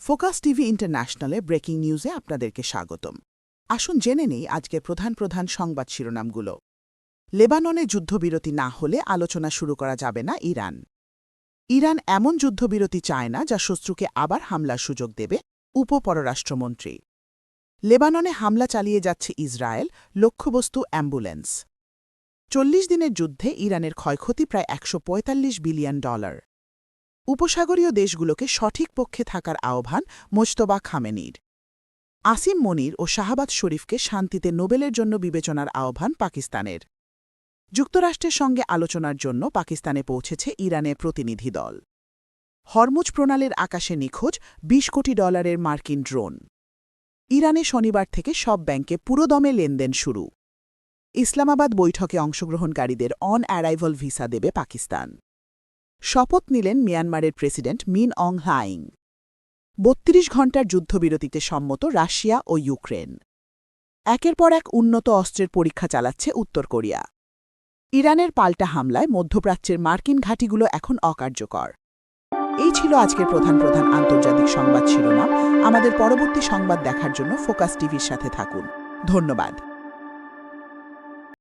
Focus TV ইন্টারন্যাশনালে breaking নিউজে আপনাদেরকে স্বাগতম। আসুন জেনে নেই আজকের প্রধান সংবাদ শিরোনামগুলো। লেবাননে যুদ্ধবিরতি না হলে আলোচনা শুরু করা যাবে না ইরান। ইরান এমন যুদ্ধবিরতি চায় না যা শত্রুকে আবার হামলার সুযোগ দেবে, উপপররাষ্ট্রমন্ত্রী। লেবাননে হামলা চালিয়ে যাচ্ছে ইসরায়েল, লক্ষ্যবস্তু অ্যাম্বুলেন্স। 40 দিনের যুদ্ধে ইরানের ক্ষয়ক্ষতি প্রায় $145 বিলিয়ন। উপসাগরীয় দেশগুলোকে সঠিক পক্ষে থাকার আহ্বান মোজতবা খামেনির। আসিম মনির ও শাহবাজ শরীফকে শান্তিতে নোবেলের জন্য বিবেচনার আহ্বান পাকিস্তানের। যুক্তরাষ্ট্রের সঙ্গে আলোচনার জন্য পাকিস্তানে পৌঁছেছে ইরানের প্রতিনিধি দল। হরমুজ প্রণালীর আকাশে নিখোঁজ $20 কোটি মার্কিন ড্রোন। ইরানে শনিবার থেকে সব ব্যাংকে পুরোদমে লেনদেন শুরু। ইসলামাবাদ বৈঠকে অংশগ্রহণকারীদের অন অ্যারাইভাল ভিসা দেবে পাকিস্তান। শপথ নিলেন মিয়ানমারের প্রেসিডেন্ট মিন অং হ্লাইং। 32 ঘণ্টার যুদ্ধবিরতিতে সম্মত রাশিয়া ও ইউক্রেন। একের পর এক উন্নত অস্ত্রের পরীক্ষা চালাচ্ছে উত্তর কোরিয়া। ইরানের পাল্টা হামলায় মধ্যপ্রাচ্যের মার্কিন ঘাঁটিগুলো এখন অকার্যকর। এই ছিল আজকের প্রধান আন্তর্জাতিক সংবাদ শিরোনাম। আমাদের পরবর্তী সংবাদ দেখার জন্য ফোকাস টিভির সাথে থাকুন। ধন্যবাদ।